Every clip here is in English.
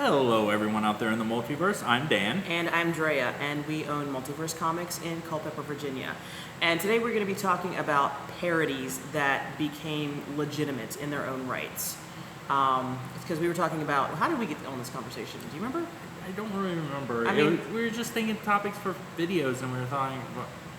Hello, everyone out there in the multiverse. I'm Dan. And I'm Drea, and we own Multiverse Comics in Culpeper, Virginia. And today we're going to be talking about parodies that became legitimate in their own rights. Because we were talking about, how did we get on this conversation? Do you remember? I don't really remember. We were just thinking topics for videos, and we were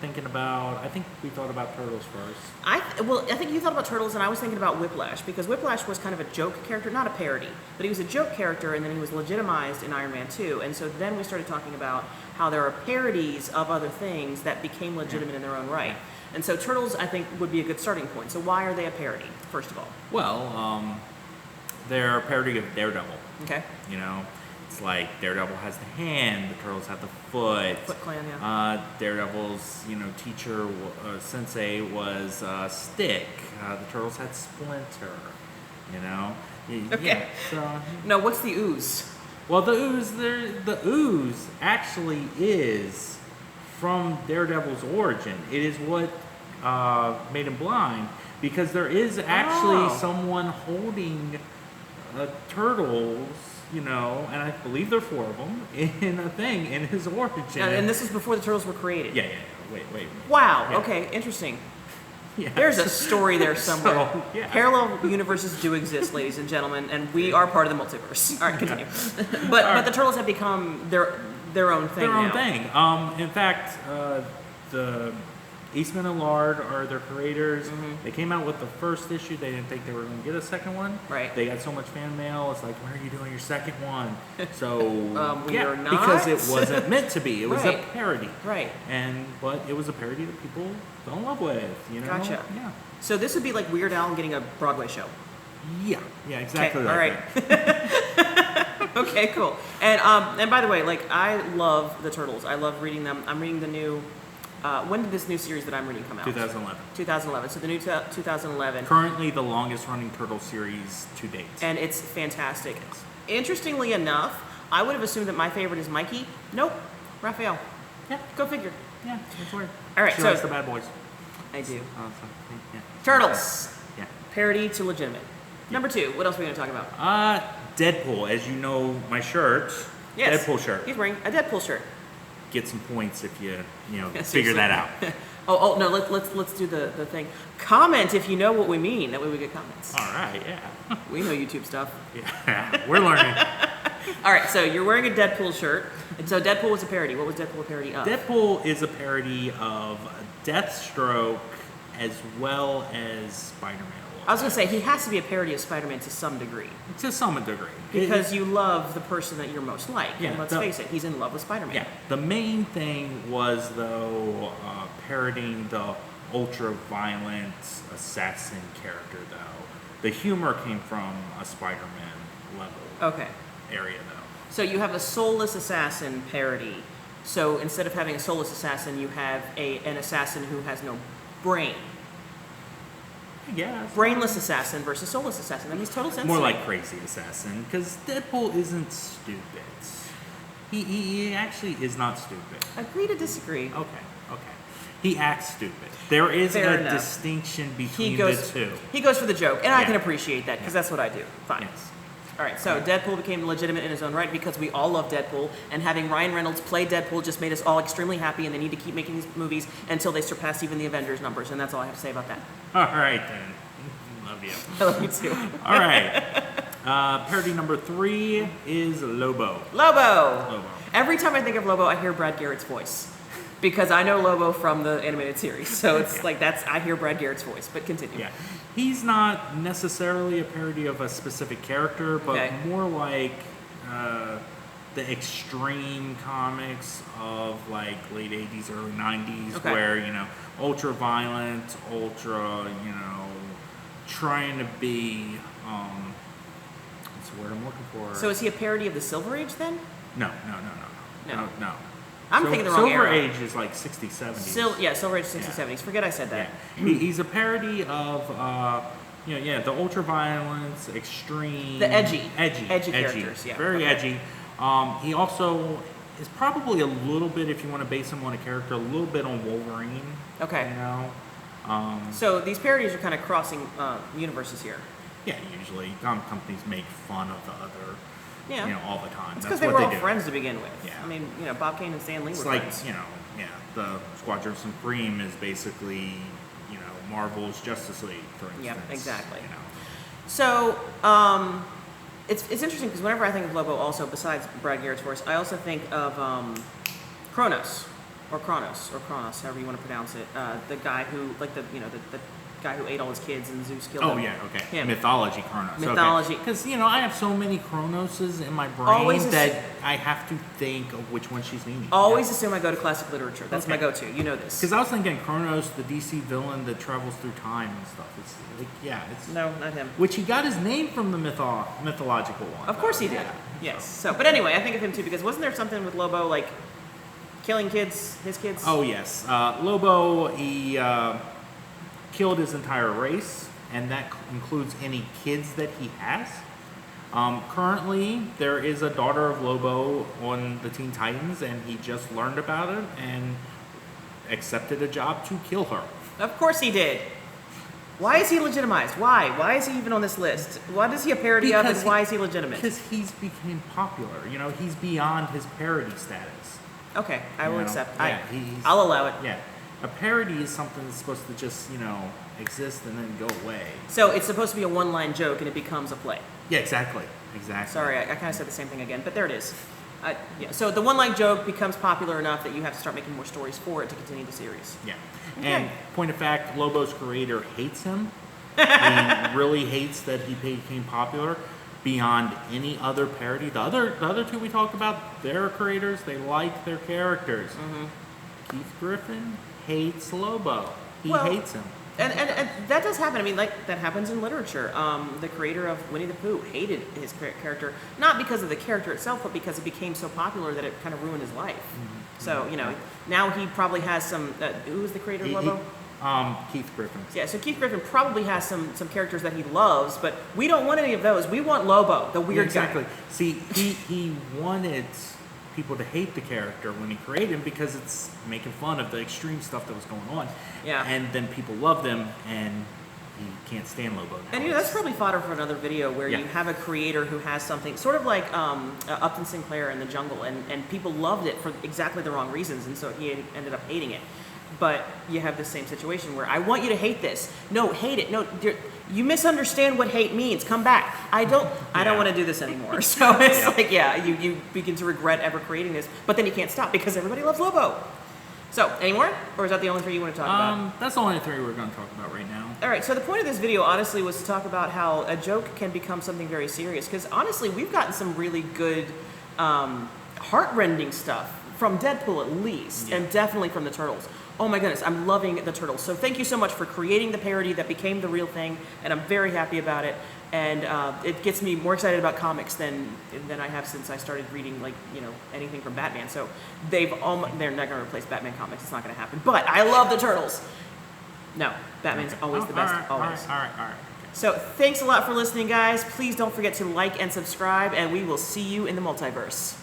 thinking about, I think we thought about Turtles first. I think you thought about Turtles, and I was thinking about Whiplash, because Whiplash was kind of a joke character, not a parody, but he was a joke character, and then he was legitimized in Iron Man 2. And so then we started talking about how there are parodies of other things that became legitimate in their own right. And so Turtles, I think, would be a good starting point. So why are they a parody, first of all? Well, they're a parody of Daredevil. Okay. You know, it's like Daredevil has the hand, the Turtles have the foot. Foot Clan, yeah. Daredevil's, teacher, sensei was Stick. The Turtles had Splinter. Okay. Yeah, so, No, what's the ooze? well, the ooze actually is from Daredevil's origin. It is what made him blind, because there is actually someone holding turtles, and I believe there are 4 of them in his origin. And this is before the Turtles were created. Yeah. Wait. Wow. Yeah. Okay. Interesting. Yeah. There's a story there somewhere. So, yeah. Parallel universes do exist, ladies and gentlemen, and we are part of the multiverse. All right, continue. But the Turtles have become their own thing. Their own now. thing. In fact, the Eastman and Lard are their creators. Mm-hmm. They came out with the first issue. They didn't think they were going to get a second one. Right. They got so much fan mail. It's like, when are you doing your second one? So we are not. because it wasn't meant to be. It was a Right. parody. Right. But it was a parody that people fell in love with. Gotcha. Yeah. So this would be like Weird Al getting a Broadway show. Yeah. Exactly. Okay, Like all right. that. Okay, cool. And by the way, I love the Turtles. I love reading them. I'm reading the new. When did this new series that I'm reading come out? 2011. 2011. So the new 2011. Currently the longest running Turtle series to date. And it's fantastic. Interestingly enough, I would have assumed that my favorite is Mikey. Nope, Raphael. Yeah. Go figure. Yeah, that's weird. All right, She so likes the bad boys. I do. Yeah. Turtles. Yeah. Parody to legitimate. Number 2. What else are we going to talk about? Deadpool. As you know, my shirt. Yes. Deadpool shirt. He's wearing a Deadpool shirt. Get some points if you figure seriously. that out. Oh no. Let's do the thing. Comment if you know what we mean. That way we get comments. All right. Yeah. We know YouTube stuff. Yeah. We're learning. All right. So you're wearing a Deadpool shirt, and so Deadpool was a parody. What was Deadpool a parody of? Deadpool is a parody of Deathstroke as well as Spider-Man. I was going to say, he has to be a parody of Spider-Man to some degree. To some degree. Because you love the person that you're most like. Yeah, And let's face it, he's in love with Spider-Man. Yeah. The main thing was, though, parodying the ultra-violent assassin character, though. The humor came from a Spider-Man level area, though. So you have a soulless assassin parody. So instead of having a soulless assassin, you have an assassin who has no brain. Yeah. Brainless assassin versus soulless assassin. That makes total sense. More to me. like crazy assassin, because Deadpool isn't stupid. He actually is not stupid. Agree to disagree. Okay. He acts stupid. There is Fair a enough. distinction between the two. He goes for the joke, and I Yeah. can appreciate that, because that's what I do. Fine. Yes. All right, so Deadpool became legitimate in his own right because we all love Deadpool, and having Ryan Reynolds play Deadpool just made us all extremely happy, and they need to keep making these movies until they surpass even the Avengers numbers, and that's all I have to say about that. All right, then. Love you. I love you too. All right. Parody number 3 is Lobo. Lobo! Every time I think of Lobo, I hear Brad Garrett's voice. Because I know Lobo from the animated series, so it's I hear Brad Garrett's voice, but continue. Yeah. He's not necessarily a parody of a specific character, but more like the extreme comics of like late 80s, early 90s, where, ultra violent, trying to be, what's the word I'm looking for? So is he a parody of the Silver Age then? No. I'm thinking the wrong Silver era. Age is like 60s, 70s. Silver Age 60s, 70s. Forget I said that. Yeah. He's a parody of, the ultra violence, extreme. The edgy Edgy characters, yeah. Very edgy. He also is probably a little bit, if you want to base him on a character, a little bit on Wolverine. Okay. You So these parodies are kind of crossing universes here. Yeah, usually comic companies make fun of the other Yeah. all the time. It's That's because they what were all do. friends to begin with. Yeah. I mean, Bob Kane and Stan Lee It's were like, friends. the Squadron Supreme is basically, Marvel's Justice League, for instance. Yeah, exactly. You know. So, it's interesting because whenever I think of Lobo, also besides Brad Garrett's voice, I also think of Kronos, however you want to pronounce it. The guy who, like the guy who ate all his kids and Zeus killed him. Oh yeah, okay. Him. Mythology Kronos. Mythology. Because I have so many Cronoses in my brain Always that I have to think of which one she's meaning. Always assume I go to classic literature. That's my go-to. You know this. Because I was thinking Kronos, the DC villain that travels through time and stuff. It's like, it's No, not him. which he got his name from the mythological one. Of course he did. Yeah. Yes. So, but anyway, I think of him too because wasn't there something with Lobo like killing kids, his kids? Oh yes, Lobo. He killed his entire race, and that includes any kids that he has. Currently, there is a daughter of Lobo on the Teen Titans, and he just learned about it and accepted a job to kill her. Of course he did. Why is he legitimized? Why? Why is he even on this list? What is he a parody of, and why is he legitimate? Because he's became popular. He's beyond his parody status. Okay, I will accept. Yeah, I'll allow it. Yeah. A parody is something that's supposed to just, exist and then go away. So it's supposed to be a one-line joke, and it becomes a play. Yeah, exactly. Sorry, I kind of said the same thing again, but there it is. So the one-line joke becomes popular enough that you have to start making more stories for it to continue the series. Yeah. Okay. And point of fact, Lobo's creator hates him. He really hates that he became popular beyond any other parody. The other two we talked about, their creators, they like their characters. Mm-hmm. Keith Griffin hates Lobo. He hates him. And that does happen. I mean, like, that happens in literature. The creator of Winnie the Pooh hated his character, not because of the character itself, but because it became so popular that it kind of ruined his life. Mm-hmm. So, now he probably has some... who was the creator of Lobo? Keith Griffin. Yeah, so Keith Griffin probably has some characters that he loves, but we don't want any of those. We want Lobo, the weird exactly. guy. See, he wanted people to hate the character when he created him because it's making fun of the extreme stuff that was going on. Yeah. And then people loved him, and he can't stand Lobo now. And that's probably fodder for another video where you have a creator who has something, sort of like Upton Sinclair in The Jungle, and people loved it for exactly the wrong reasons, and so he ended up hating it. But you have the same situation where I want you to hate this. No, hate it. No, you misunderstand what hate means. Come back. I don't want to do this anymore. So it's like, you begin to regret ever creating this, but then you can't stop because everybody loves Lobo. So, any more? Or is that the only three you want to talk about? That's the only three we're going to talk about right now. All right, so the point of this video, honestly, was to talk about how a joke can become something very serious. Because, honestly, we've gotten some really good, heart-rending stuff from Deadpool, at least, and definitely from the Turtles. Oh my goodness, I'm loving the Turtles. So thank you so much for creating the parody that became the real thing, and I'm very happy about it. And it gets me more excited about comics than I have since I started reading, like, anything from Batman. So they're not going to replace Batman comics. It's not going to happen. But I love the Turtles. No, Batman's always the best. Always. All right. So thanks a lot for listening, guys. Please don't forget to like and subscribe, and we will see you in the multiverse.